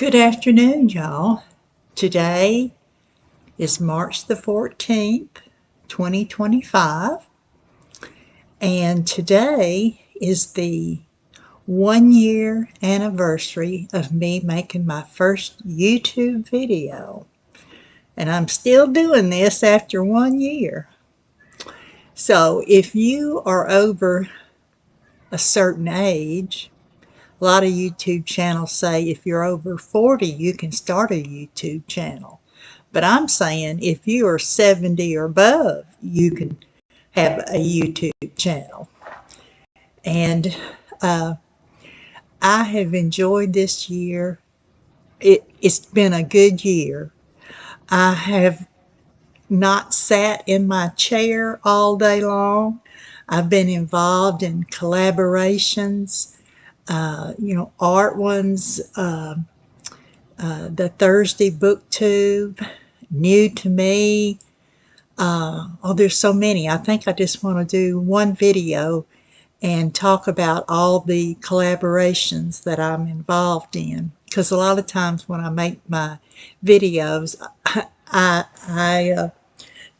Good afternoon, y'all. Today is March the 14th, 2025, and today is the 1 year anniversary of me making my first YouTube video. And I'm still doing this after 1 year. So if you are over a certain age, a lot of YouTube channels say if you're over 40, you can start a YouTube channel. But I'm saying if you are 70 or above, you can have a YouTube channel. And I have enjoyed this year. It's been a good year. I have not sat in my chair all day long. I've been involved in collaborations, art ones, the Thursday BookTube, New to Me. There's so many. I think I just want to do one video and talk about all the collaborations that I'm involved in. Because a lot of times when I make my videos, I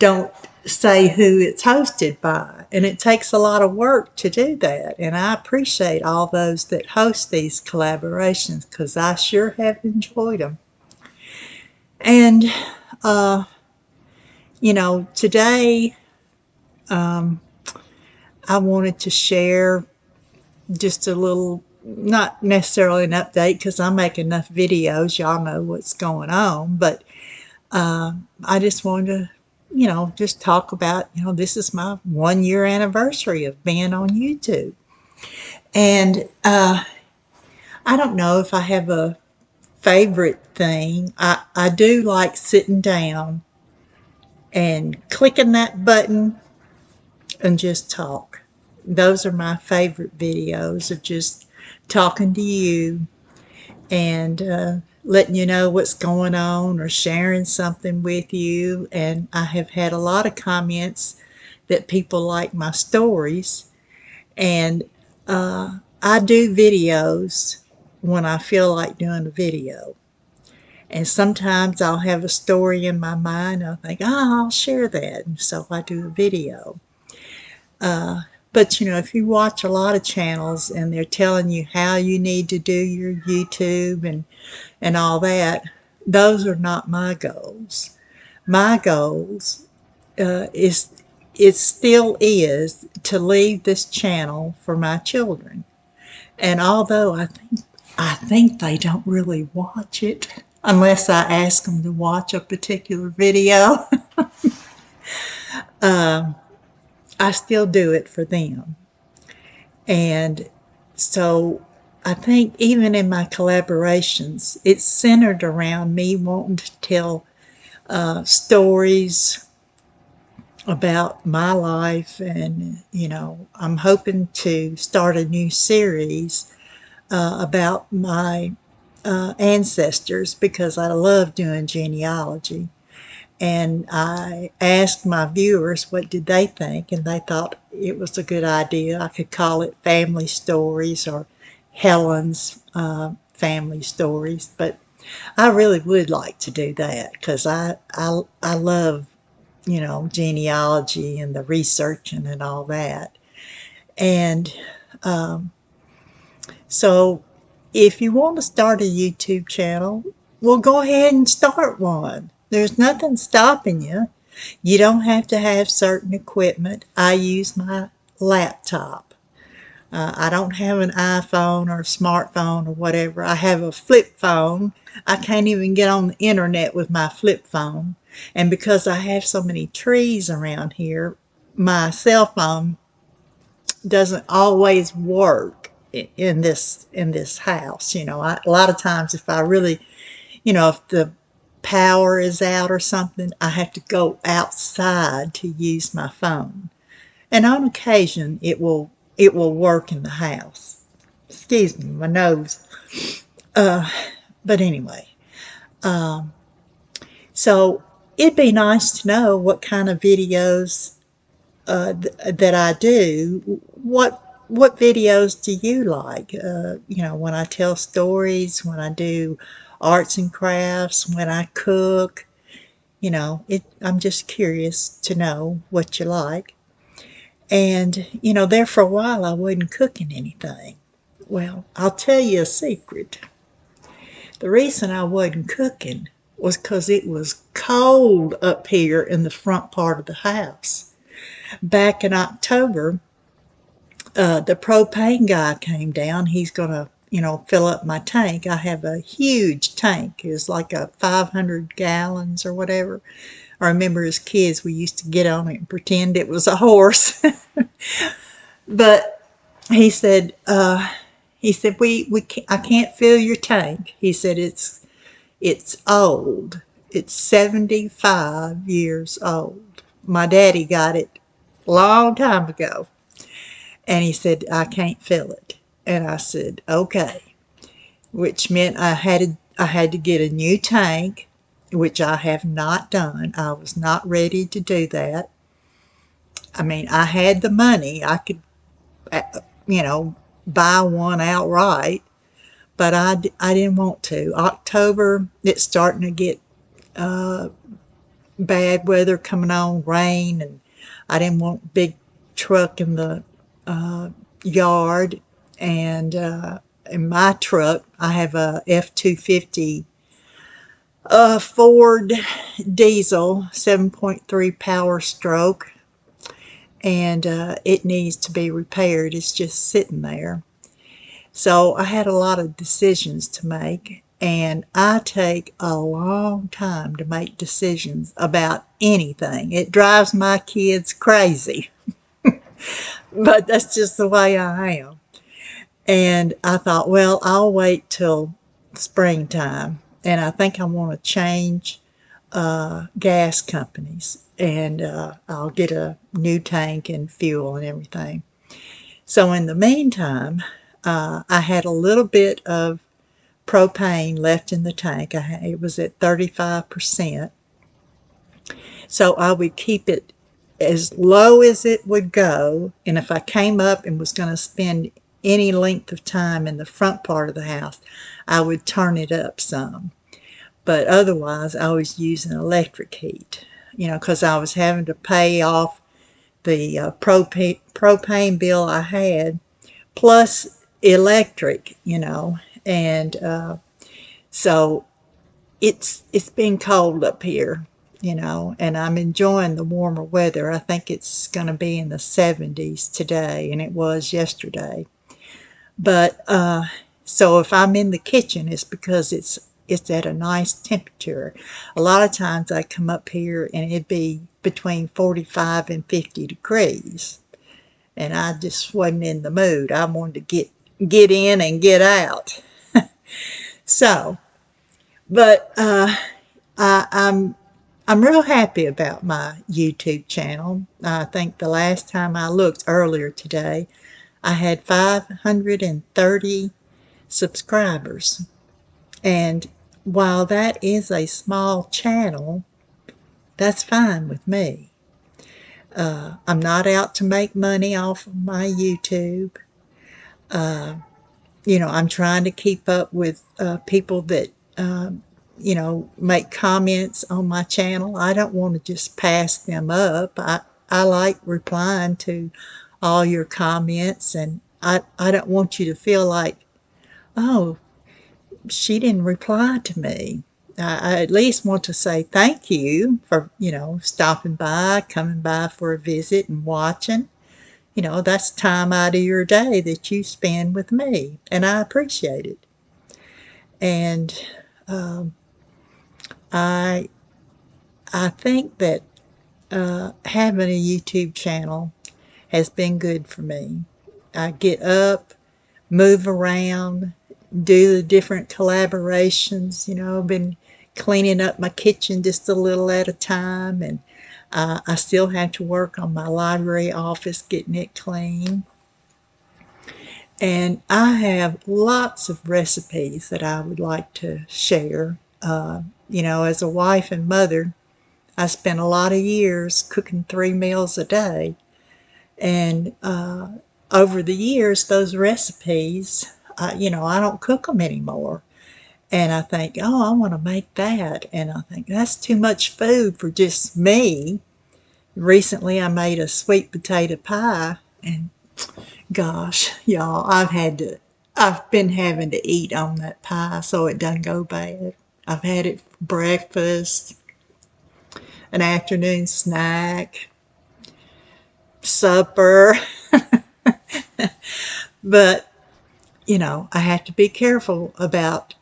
don't say who it's hosted by. And it takes a lot of work to do that. And I appreciate all those that host these collaborations because I sure have enjoyed them. And, today I wanted to share just a little, not necessarily an update because I make enough videos, y'all know what's going on, but I just wanted to, just talk about, this is my 1 year anniversary of being on YouTube. And I don't know if I have a favorite thing. I do like sitting down and clicking that button and just talk. Those are my favorite videos of just talking to you and letting you know what's going on or sharing something with you. And I have had a lot of comments that people like my stories. And I do videos when I feel like doing a video. And sometimes I'll have a story in my mind. I'll think, I'll share that. And so I do a video. But if you watch a lot of channels and they're telling you how you need to do your YouTube and all that, those are not my goals. My goals it still is to leave this channel for my children. And although I think they don't really watch it unless I ask them to watch a particular video, I still do it for them. And so I think even in my collaborations, it's centered around me wanting to tell stories about my life. And, I'm hoping to start a new series about my ancestors because I love doing genealogy. And I asked my viewers what did they think, and they thought it was a good idea. I could call it Family Stories or Helen's Family Stories, but I really would like to do that because I love, genealogy and the researching and all that. And so if you want to start a YouTube channel, well, go ahead and start one. There's nothing stopping you. You don't have to have certain equipment. I use my laptop. I don't have an iPhone or a smartphone or whatever. I have a flip phone. I can't even get on the internet with my flip phone. And because I have so many trees around here, my cell phone doesn't always work in this house. A lot of times if I really, if the power is out or something, I have to go outside to use my phone. And on occasion it will work in the house. Excuse me, my nose. But anyway, so it'd be nice to know what kind of videos that I do, what what videos do you like? You know, when I tell stories, when I do arts and crafts, when I cook, you know, I'm just curious to know what you like. And, you know, there for a while I wasn't cooking anything. Well, I'll tell you a secret. The reason I wasn't cooking was because it was cold up here in the front part of the house. Back in October, the propane guy came down. He's going to, you know, fill up my tank. I have a huge tank. It's like a 500 gallons or whatever. I remember as kids we used to get on it and pretend it was a horse. But he said I can't fill your tank. He said it's old. It's 75 years old. My daddy got it a long time ago. And he said, I can't fill it. And I said, okay. Which meant I had to get a new tank, which I have not done. I was not ready to do that. I mean, I had the money. I could, you know, buy one outright, but I didn't want to. October, it's starting to get bad weather coming on, rain, and I didn't want big truck in the yard. And in my truck, I have a F-250 Ford diesel 7.3 Power Stroke, and it needs to be repaired. It's just sitting there. So I had a lot of decisions to make, and I take a long time to make decisions about anything. It drives my kids crazy, but that's just the way I am. And I thought, well, I'll wait till springtime, and I think I want to change gas companies, and I'll get a new tank and fuel and everything. So in the meantime, I had a little bit of propane left in the tank. It was at 35%. So I would keep it as low as it would go. And if I came up and was going to spend any length of time in the front part of the house, I would turn it up some. But otherwise, I was using electric heat, you know, because I was having to pay off the propane bill I had, plus electric, you know. And so it's been cold up here, you know, and I'm enjoying the warmer weather. I think it's going to be in the 70s today, and it was yesterday. But so if I'm in the kitchen, it's because it's at a nice temperature. A lot of times I come up here and it'd be between 45 and 50 degrees, and I just wasn't in the mood. I wanted to get in and get out. So, but I'm real happy about my YouTube channel. I think the last time I looked earlier today, I had 530 subscribers. And while that is a small channel, that's fine with me. I'm not out to make money off of my YouTube. You know, I'm trying to keep up with people that, you know, make comments on my channel. I don't want to just pass them up. I like replying to all your comments, and I don't want you to feel like, oh, she didn't reply to me. I at least want to say thank you for, you know, stopping by, coming by for a visit and watching. You know, that's time out of your day that you spend with me, and I appreciate it. And I I think that having a YouTube channel has been good for me. I get up, move around, do the different collaborations. You know, I've been cleaning up my kitchen just a little at a time, and I still have to work on my library office, getting it clean. And I have lots of recipes that I would like to share. You know, as a wife and mother, I spent a lot of years cooking 3 meals a day. And over the years, those recipes, I don't cook them anymore. And I think, oh, I want to make that. And I think that's too much food for just me. Recently, I made a sweet potato pie, and gosh, y'all, I've been having to eat on that pie so it doesn't go bad. I've had it for breakfast, an afternoon snack, supper, but I have to be careful about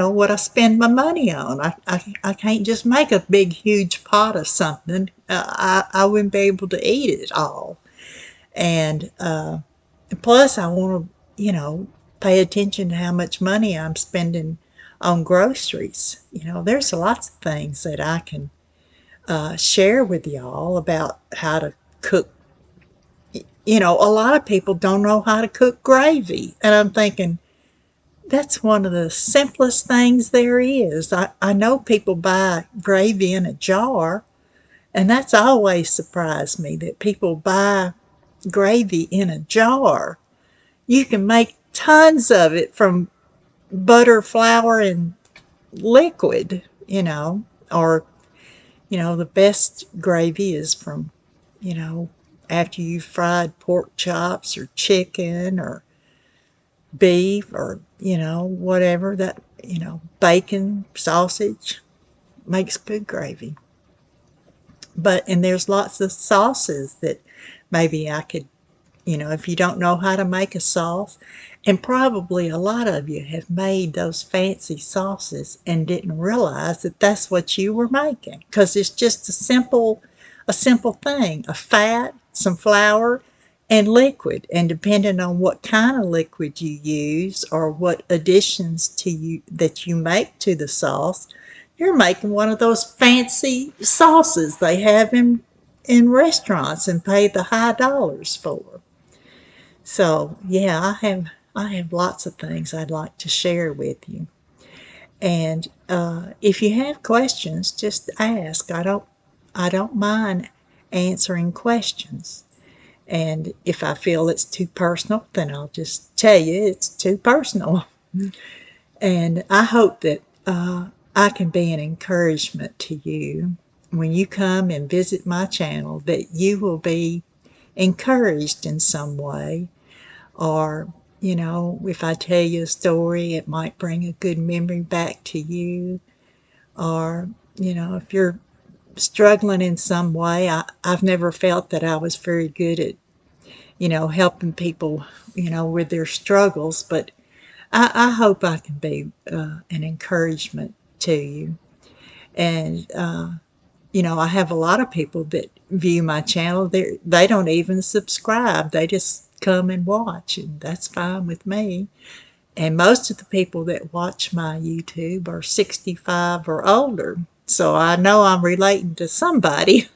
what I spend my money on. I can't just make a big, huge pot of something. I wouldn't be able to eat it all. And plus, I want to, pay attention to how much money I'm spending on groceries. There's lots of things that I can share with y'all about how to cook. A lot of people don't know how to cook gravy. And I'm thinking, that's one of the simplest things there is. I know people buy gravy in a jar, and that's always surprised me that people buy gravy in a jar. You can make tons of it from butter, flour, and liquid, or, the best gravy is from, after you've fried pork chops or chicken or beef or, whatever that, bacon, sausage makes good gravy. And there's lots of sauces that maybe I could, if you don't know how to make a sauce, and probably a lot of you have made those fancy sauces and didn't realize that that's what you were making, because it's just a simple thing, a fat, some flour, and liquid. And depending on what kind of liquid you use or what additions that you make to the sauce, you're making one of those fancy sauces they have in restaurants and pay the high dollars for. So yeah, I have lots of things I'd like to share with you. And if you have questions, just ask. I don't mind answering questions. And if I feel it's too personal, then I'll just tell you it's too personal. And I hope that I can be an encouragement to you when you come and visit my channel, that you will be encouraged in some way. Or, if I tell you a story, it might bring a good memory back to you. Or, if you're struggling in some way, I've never felt that I was very good at, helping people, with their struggles. But I hope I can be an encouragement to you. And, I have a lot of people that view my channel. They don't even subscribe. They just come and watch, and that's fine with me. And most of the people that watch my YouTube are 65 or older. So I know I'm relating to somebody.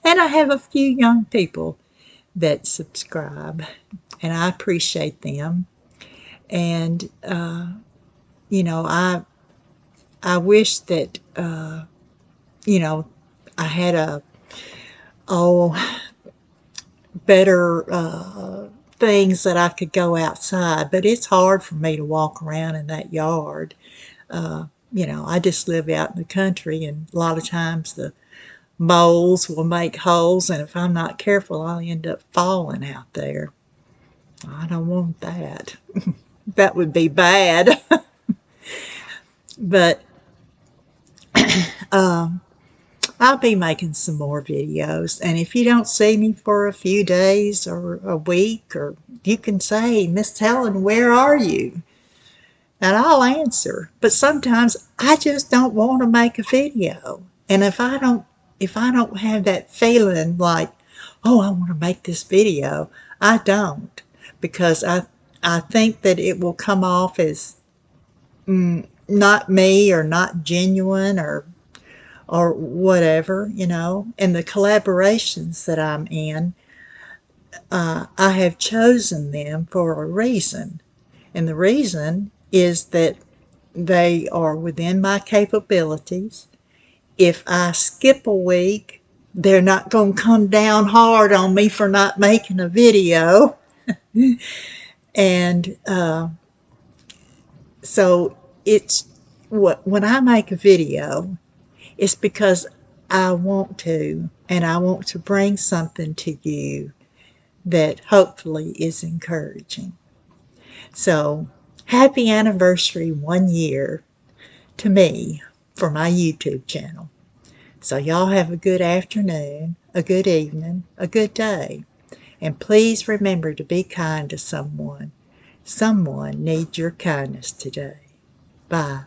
And I have a few young people that subscribe, and I appreciate them. And, I wish that, I had better things that I could go outside, but it's hard for me to walk around in that yard. I just live out in the country, and a lot of times the moles will make holes, and if I'm not careful, I'll end up falling out there. I don't want that. That would be bad. But I'll be making some more videos, and if you don't see me for a few days or a week, or you can say, Miss Helen, where are you? And I'll answer. But sometimes I just don't want to make a video. And if I don't have that feeling like, oh, I want to make this video, I don't, because I think that it will come off as not me, or not genuine, or whatever, And the collaborations that I'm in, I have chosen them for a reason. And the reason is that they are within my capabilities. If I skip a week, they're not going to come down hard on me for not making a video. And so it's when I make a video, it's because I want to, and I want to bring something to you that hopefully is encouraging. So happy anniversary 1 year to me for my YouTube channel. So y'all have a good afternoon, a good evening, a good day. And please remember to be kind to someone. Someone needs your kindness today. Bye.